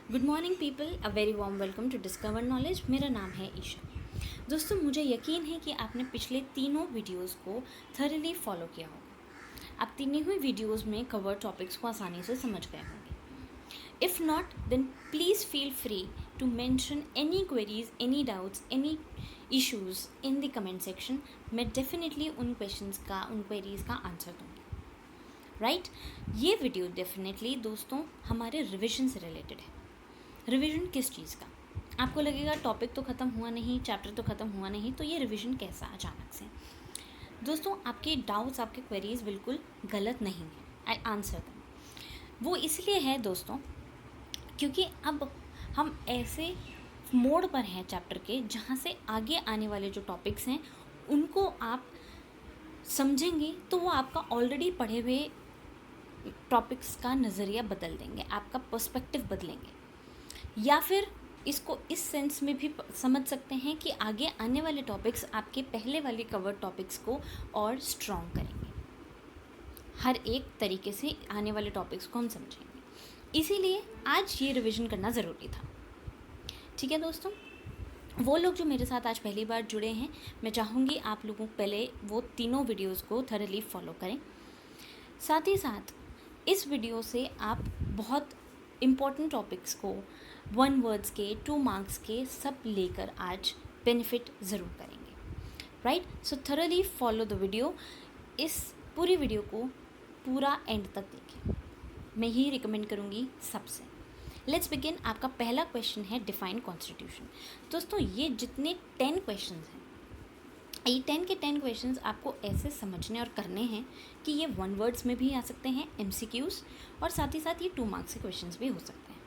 Good morning people, a very warm welcome to Discover Knowledge. मेरा नाम है ईशा। दोस्तों, मुझे यकीन है कि आपने पिछले तीनों वीडियोस को थॉरली फॉलो किया होगा। आप तीनों ही वीडियोस में कवर टॉपिक्स को आसानी से समझ गए होंगे। If not, then please feel free to mention any queries, any doubts, any issues in the comment section. मैं डेफिनेटली उन क्वेश्चंस का, उन क्वेरीज़ का आंसर दूँगी। राइट? ये वीडियो डेफिनेटली दोस्तों हमारे रिविजन से रिलेटेड है। रिवीजन किस चीज़ का? आपको लगेगा टॉपिक तो ख़त्म हुआ नहीं, चैप्टर तो ख़त्म हुआ नहीं, तो ये रिवीजन कैसा अचानक से? दोस्तों, आपके डाउट्स, आपके क्वेरीज बिल्कुल गलत नहीं है। I answer them. वो इसलिए है दोस्तों क्योंकि अब हम ऐसे मोड़ पर हैं चैप्टर के जहाँ से आगे आने वाले जो टॉपिक्स हैं उनको आप समझेंगे तो वो आपका ऑलरेडी पढ़े हुए टॉपिक्स का नज़रिया बदल देंगे, आपका पर्सपेक्टिव बदलेंगे। या फिर इसको इस सेंस में भी समझ सकते हैं कि आगे आने वाले टॉपिक्स आपके पहले वाले कवर टॉपिक्स को और स्ट्रॉन्ग करेंगे। हर एक तरीके से आने वाले टॉपिक्स को हम समझेंगे, इसीलिए आज ये रिवीजन करना ज़रूरी था। ठीक है दोस्तों, वो लोग जो मेरे साथ आज पहली बार जुड़े हैं, मैं चाहूँगी आप लोगों को पहले वो तीनों वीडियोज़ को थॉरली फॉलो करें। साथ ही साथ इस वीडियो से आप बहुत इम्पॉर्टेंट टॉपिक्स को 1 वर्ड्स के, 2 मार्क्स के सब लेकर आज बेनिफिट ज़रूर करेंगे। Right? So thoroughly follow the video. इस पूरी वीडियो को पूरा एंड तक देखें, मैं यही रिकमेंड करूँगी सबसे। Let's begin. आपका पहला क्वेश्चन है डिफाइन कॉन्स्टिट्यूशन। दोस्तों, ये जितने 10 क्वेश्चन हैं, ये 10 के 10 क्वेश्चंस आपको ऐसे समझने और करने हैं कि ये 1 वर्ड्स में भी आ सकते हैं, MCQs, और साथ ही साथ ये 2 मार्क्स के क्वेश्चंस भी हो सकते हैं।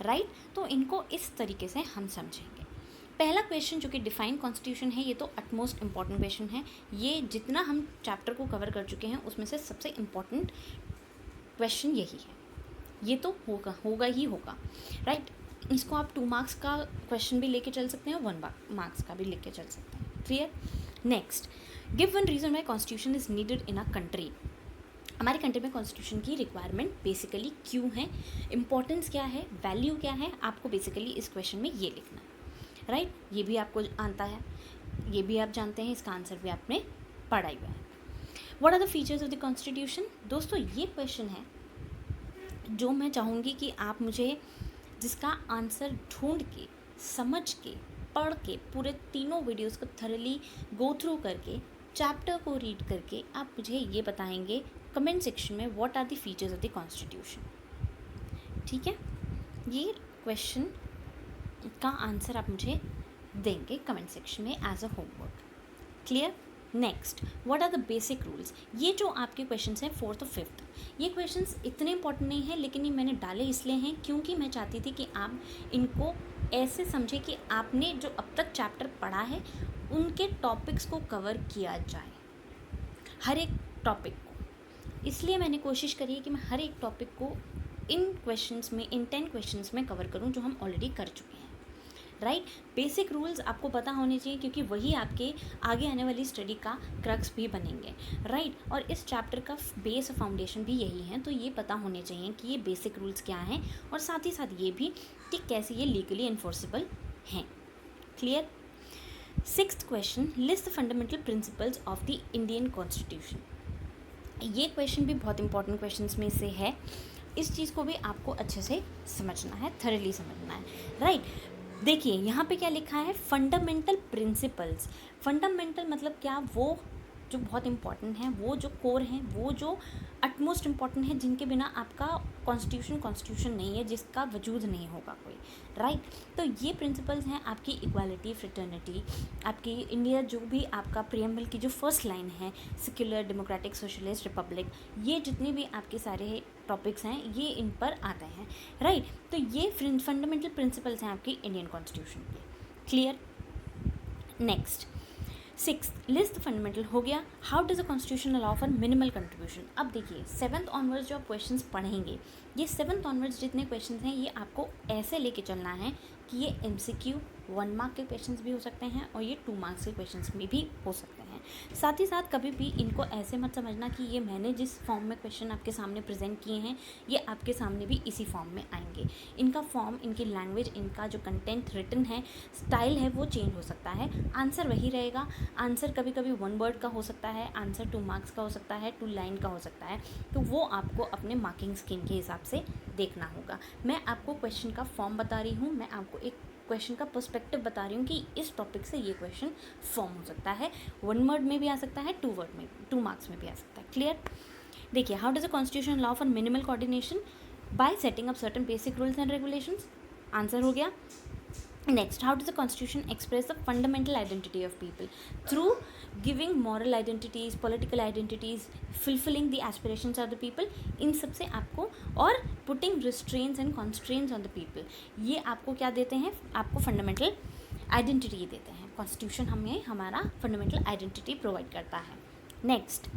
राइट? तो इनको इस तरीके से हम समझेंगे। पहला क्वेश्चन जो कि डिफाइन कॉन्स्टिट्यूशन है, ये तो अटमोस्ट इम्पॉर्टेंट क्वेश्चन है। ये जितना हम चैप्टर को कवर कर चुके हैं उसमें से सबसे इम्पॉर्टेंट क्वेश्चन यही है। ये तो होगा ही होगा। राइट? इसको आप 2 मार्क्स का क्वेश्चन भी लेके चल सकते हैं, 1 मार्क्स का भी लेके चल सकते हैं। Clear? Next, give 1 reason why constitution is needed in a country. हमारे कंट्री में कॉन्स्टिट्यूशन की रिक्वायरमेंट बेसिकली क्यों है, इम्पोर्टेंस क्या है, वैल्यू क्या है, आपको बेसिकली इस क्वेश्चन में ये लिखना है। राइट? ये भी आपको आता है, ये भी आप जानते हैं, इसका आंसर भी आपने पढ़ा हुआ है। What are the features of the constitution? दोस्तों, ये क्वेश्चन है जो मैं चाहूँगी कि आप मुझे जिसका आंसर ढूंढ के, समझ के, पढ़ के, पूरे तीनों वीडियोस को थॉरली गो थ्रू करके, चैप्टर को रीड करके आप मुझे ये बताएंगे कमेंट सेक्शन में what are the features of the constitution. ठीक है? ये क्वेश्चन का आंसर आप मुझे देंगे कमेंट सेक्शन में as a homework. Clear? Next, what are the basic rules. ये जो आपके क्वेश्चंस हैं 4th और 5th, ये क्वेश्चंस इतने इंपॉर्टेंट नहीं है, लेकिन ये मैंने डाले इसलिए हैं क्योंकि मैं चाहती थी कि आप इनको ऐसे समझें कि आपने जो अब तक चैप्टर पढ़ा है उनके टॉपिक्स को कवर किया जाए, हर एक टॉपिक को। इसलिए मैंने कोशिश करी है कि मैं हर एक टॉपिक को इन क्वेश्चंस में, इन 10 क्वेश्चंस में कवर करूं जो हम ऑलरेडी कर चुके हैं। राइट? बेसिक रूल्स आपको पता होने चाहिए क्योंकि वही आपके आगे आने वाली स्टडी का क्रक्स भी बनेंगे। राइट? और इस चैप्टर का बेस फाउंडेशन भी यही है, तो ये पता होने चाहिए कि ये बेसिक रूल्स क्या हैं, और साथ ही साथ ये भी कि कैसे ये लीगली इन्फोर्सेबल हैं। Clear? 6th question, list the fundamental principles of the Indian constitution. ये क्वेश्चन भी बहुत इंपॉर्टेंट क्वेश्चंस में से है। इस चीज़ को भी आपको अच्छे से समझना है, थॉरली समझना है। राइट? देखिए यहाँ पे क्या लिखा है, फंडामेंटल प्रिंसिपल्स। फंडामेंटल मतलब क्या? वो जो बहुत इंपॉर्टेंट हैं, वो जो कोर हैं, वो जो अटमोस्ट इम्पॉर्टेंट है, जिनके बिना आपका कॉन्स्टिट्यूशन नहीं है, जिसका वजूद नहीं होगा कोई। राइट? तो ये प्रिंसिपल्स हैं आपकी इक्वालिटी, फ्रेटर्निटी, आपकी इंडिया, जो भी आपका प्रीएम्बल की जो फर्स्ट लाइन है, सेक्युलर, डेमोक्रेटिक, सोशलिस्ट, रिपब्लिक, ये जितने भी आपके सारे टॉपिक्स हैं ये इन पर आते हैं। राइट? तो ये फंडामेंटल प्रिंसिपल्स हैं आपकी इंडियन कॉन्स्टिट्यूशन के। Clear? Next, 6th, list the fundamental हो गया। How does the constitution allow for minimal contribution. अब देखिए 7th ऑनवर्ड्स जो आप क्वेश्चंस पढ़ेंगे, ये 7th ऑनवर्ड्स जितने क्वेश्चंस हैं ये आपको ऐसे लेके चलना है कि ये MCQ 1 मार्क के क्वेश्चंस भी हो सकते हैं और ये 2 मार्क्स के क्वेश्चंस में भी हो सकते हैं। साथ ही साथ कभी भी इनको ऐसे मत समझना कि ये मैंने जिस फॉर्म में क्वेश्चन आपके सामने प्रेजेंट किए हैं ये आपके सामने भी इसी फॉर्म में आएंगे। इनका फॉर्म, इनकी लैंग्वेज, इनका जो कंटेंट रिटन है, स्टाइल है, वो चेंज हो सकता है। आंसर वही रहेगा। आंसर कभी कभी 1 वर्ड का हो सकता है, आंसर 2 मार्क्स का हो सकता है, 2 लाइन का हो सकता है। तो वो आपको अपने मार्किंग स्कीम के हिसाब से देखना होगा। मैं आपको क्वेश्चन का फॉर्म बता रही हूँ, मैं आपको एक क्वेश्चन का पर्सपेक्टिव बता रही हूँ कि इस टॉपिक से ये क्वेश्चन फॉर्म हो सकता है। 1 वर्ड में भी आ सकता है, 2 वर्ड में, 2 मार्क्स में भी आ सकता है। क्लियर? देखिए, how does a constitution allow for minimal coordination? Bye setting up certain basic rules and regulations. Answer हो गया। Next, how does the constitution express the fundamental identity of people? Through giving moral identities, political identities, fulfilling the aspirations of the people, इन सब से आपको, और putting restraints and constraints on the people, ये आपको क्या देते हैं? आपको fundamental identity देते हैं। Constitution हमें हमारा fundamental identity provide करता है। Next,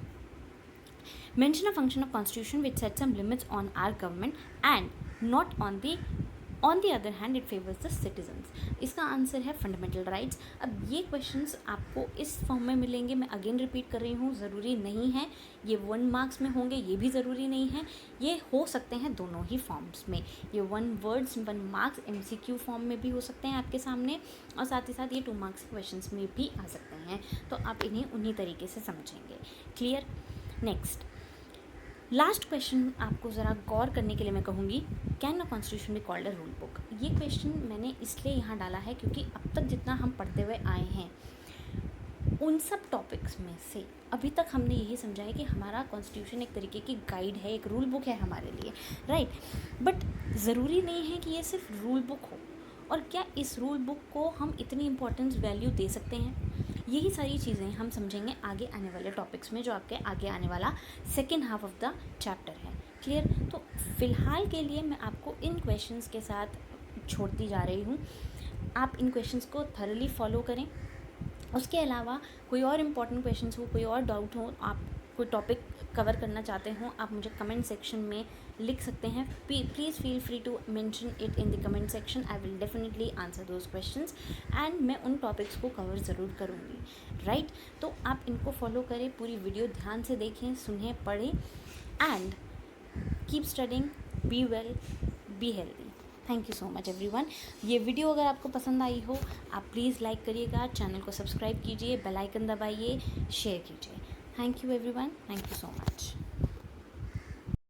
mention a function of constitution which sets some limits on our government and not on the other hand it favors the citizens। इसका आंसर है फंडामेंटल राइट्स। अब ये क्वेश्चंस आपको इस फॉर्म में मिलेंगे। मैं अगेन रिपीट कर रही हूँ, ज़रूरी नहीं है ये 1 मार्क्स में होंगे, ये भी ज़रूरी नहीं है। ये हो सकते हैं दोनों ही फॉर्म्स में। ये 1 वर्ड्स 1 मार्क्स MCQ फॉर्म में भी हो सकते हैं आपके सामने, और साथ ही साथ ये 2 मार्क्स क्वेश्चंस में भी आ सकते हैं। तो आप इन्हें उन्हीं तरीके से समझेंगे। क्लियर? नेक्स्ट, लास्ट क्वेश्चन आपको ज़रा गौर करने के लिए मैं कहूँगी, can a constitution be called a rule book? ये क्वेश्चन मैंने इसलिए यहाँ डाला है क्योंकि अब तक जितना हम पढ़ते हुए आए हैं उन सब टॉपिक्स में से अभी तक हमने यही समझा है कि हमारा कॉन्स्टिट्यूशन एक तरीके की गाइड है, एक रूल बुक है हमारे लिए, राइट? बट ज़रूरी नहीं है कि ये सिर्फ रूल बुक हो। और क्या इस रूल बुक को हम इतनी इम्पोर्टेंस वैल्यू दे सकते हैं? यही सारी चीज़ें हम समझेंगे आगे आने वाले टॉपिक्स में, जो आपके आगे आने वाला second half of the chapter है। क्लियर? तो फ़िलहाल के लिए मैं आपको इन क्वेश्चंस के साथ छोड़ती जा रही हूँ। आप इन क्वेश्चंस को थॉरली फॉलो करें। उसके अलावा कोई और इम्पॉर्टेंट क्वेश्चंस हो, कोई और डाउट हो, आप कोई टॉपिक कवर करना चाहते हो, आप मुझे कमेंट सेक्शन में लिख सकते हैं। Please feel free to mention it in the comment section. I will definitely answer those questions and मैं उन टॉपिक्स को कवर ज़रूर करूँगी, राइट? तो आप इनको फॉलो करें, पूरी वीडियो ध्यान से देखें, सुनें, पढ़ें and keep studying, be well, be healthy. Thank you so much everyone. ये वीडियो अगर आपको पसंद आई हो, आप प्लीज़ लाइक करिएगा, चैनल को सब्सक्राइब कीजिए, बेल आइकन दबाइए, शेयर कीजिए। Thank you everyone, thank you so much.